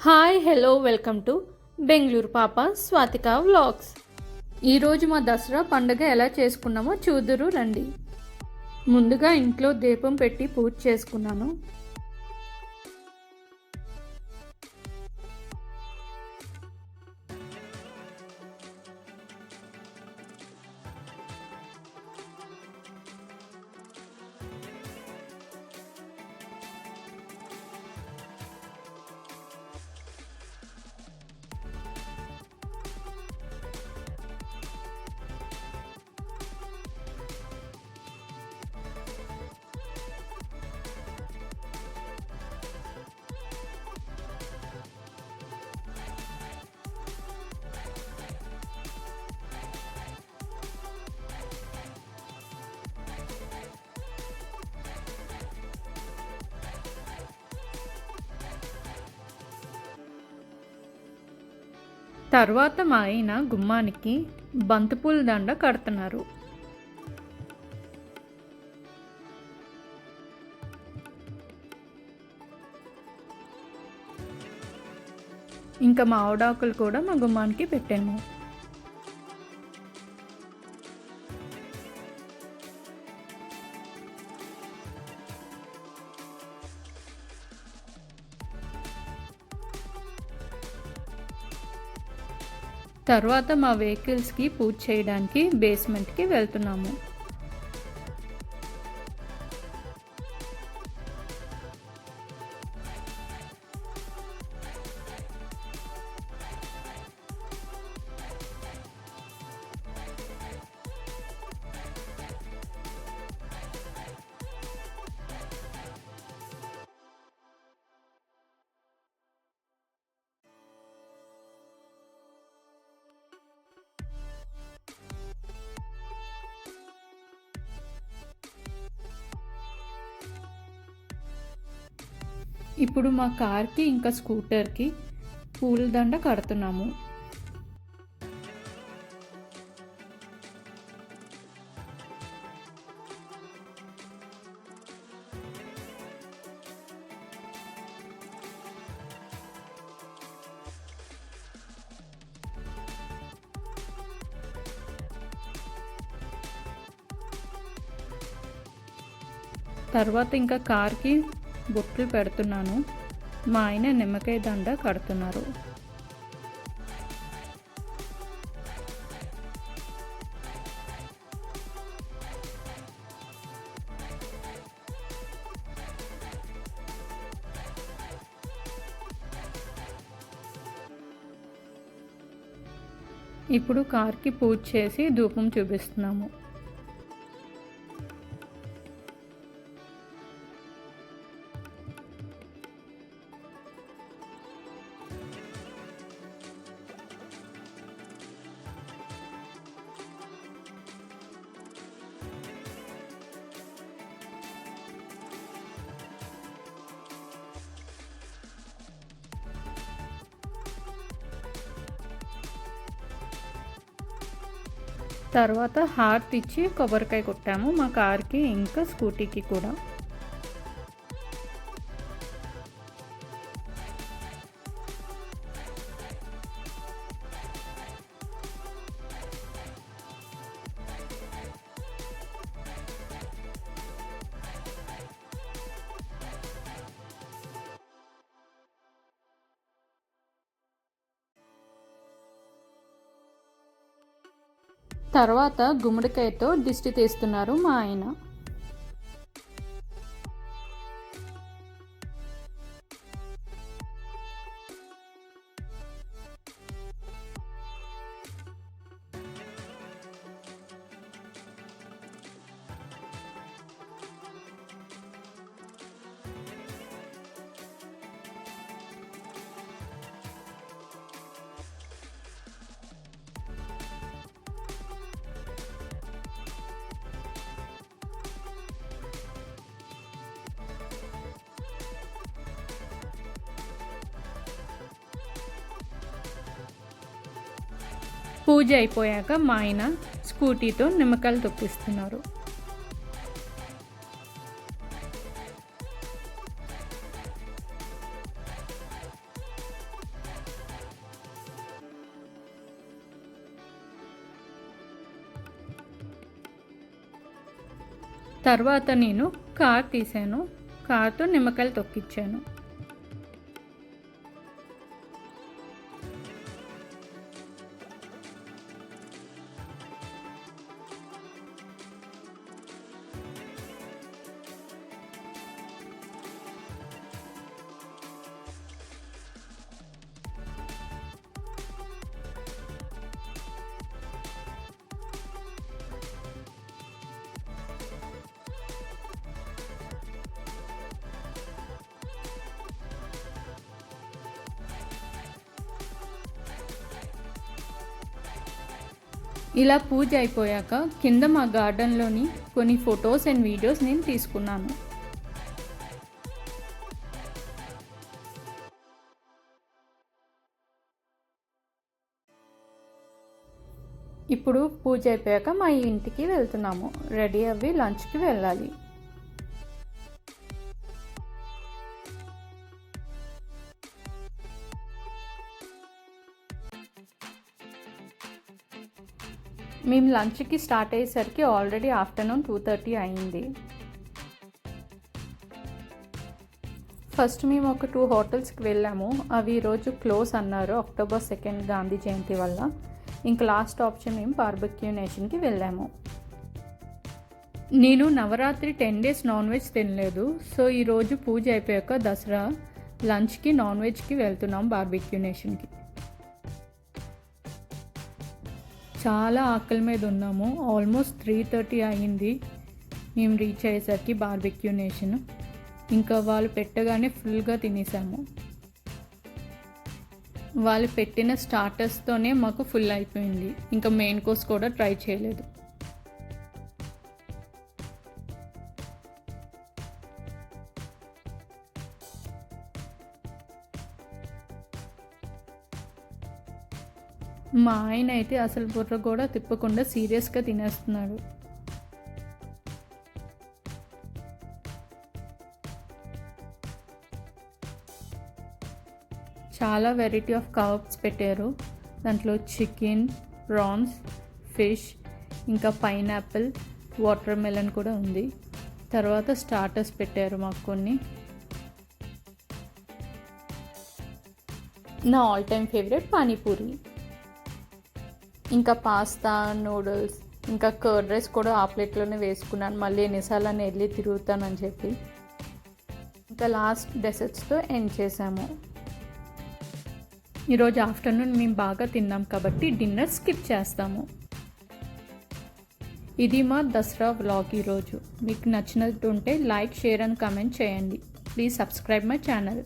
Hi hello welcome to Bengaluru పాప Swathika vlogs. ఈరోజు మా దసరా పండుగ ఎలా చేసుకున్నామో చూదురు రండి. ముందుగా ఇంట్లో దీపం పెట్టి పూజ చేసుకున్నాను. తర్వాత మా ఆయన గుమ్మానికి బంతిపూల దండ కడుతున్నారు. ఇంకా మామిడాకులు కూడా మా గుమ్మానికి పెట్టాము. తర్వాత మా వెహికల్స్కి పూజ చేయడానికి బేస్మెంట్కి వెళ్తున్నాము. ఇప్పుడు మా కార్కి ఇంకా స్కూటర్కి పూలదండ కడుతున్నాము. తర్వాత ఇంకా కార్కి బొట్లు పెడుతున్నాను. మా ఆయన నిమ్మకాయ దండ కడుతున్నారు. ఇప్పుడు కార్కి పూజ చేసి ధూపం చూపిస్తున్నాము. తర్వాత హారతి ఇచ్చి కొబ్బరికాయ కొట్టాము మా కార్కి ఇంకా స్కూటీకి కూడా. తర్వాత గుమ్మడికాయతో దిష్టి తీస్తున్నారు మా ఆయన. పూజ అయిపోయాక మా ఆయన స్కూటీతో నిమ్మకాయలు తొక్కిస్తున్నారు. తర్వాత నేను కార్ తీసాను. కార్తో నిమ్మకాయలు తొక్కిచ్చాను. ఇలా పూజ అయిపోయాక కింద మా గార్డెన్లోని కొన్ని ఫొటోస్ అండ్ వీడియోస్ నేను తీసుకున్నాను. ఇప్పుడు పూజ అయిపోయాక మా ఇంటికి వెళ్తున్నాము. రెడీ అవ్వి లంచ్కి వెళ్ళాలి. మేము లంచ్కి స్టార్ట్ అయ్యేసరికి ఆల్రెడీ ఆఫ్టర్నూన్ 2:30 అయింది. ఫస్ట్ మేము ఒక 2 హోటల్స్కి వెళ్ళాము. అవి ఈరోజు క్లోజ్ అన్నారు October 2 గాంధీ జయంతి వల్ల. ఇంకా లాస్ట్ ఆప్షన్ మేము బార్బెక్యూ నేషన్కి వెళ్ళాము. నేను నవరాత్రి 10 days నాన్ వెజ్ తినలేదు. సో ఈరోజు పూజ అయిపోయాక దసరా లంచ్కి నాన్ వెజ్కి వెళ్తున్నాం బార్బెక్యూ నేషన్కి. చాలా ఆకలి మీద ఉన్నాము. ఆల్మోస్ట్ 3:30 అయింది మేము రీచ్ అయ్యేసరికి బార్బెక్యూ నేషన్. ఇంకా వాళ్ళు పెట్టగానే ఫుల్గా తినేసాము. వాళ్ళు పెట్టిన స్టార్టర్స్తోనే మాకు ఫుల్ అయిపోయింది. ఇంకా మెయిన్ కోర్స్ కూడా ట్రై చేయలేదు. మా ఆయన అయితే అసలు బుర్ర కూడా తిప్పకుండా సీరియస్గా తినేస్తున్నాడు. చాలా వెరైటీ ఆఫ్ కబాబ్స్ పెట్టారు. దాంట్లో చికెన్, ప్రాన్స్, ఫిష్, ఇంకా పైనాపిల్, వాటర్ మెలన్ కూడా ఉంది. తర్వాత స్టార్టర్స్ పెట్టారు మాకు కొన్ని. నా ఆల్ టైమ్ ఫేవరెట్ పానీపూరి, ఇంకా పాస్తా, నూడిల్స్, ఇంకా కర్డ్ రైస్ కూడా ఆ ప్లేట్లోనే వేసుకున్నాను. మళ్ళీ ఎన్నిసార్లు వెళ్ళి తిరుగుతానని చెప్పి. ఇంకా లాస్ట్ డెసర్ట్స్తో ఎండ్ చేసాము. ఈరోజు ఆఫ్టర్నూన్ మేము బాగా తిన్నాం కాబట్టి డిన్నర్ స్కిప్ చేస్తాము. ఇది మా దసరా వ్లాగ్ ఈరోజు. మీకు నచ్చినట్టుంటే లైక్, షేర్ అండ్ కామెంట్ చేయండి. Please subscribe my channel.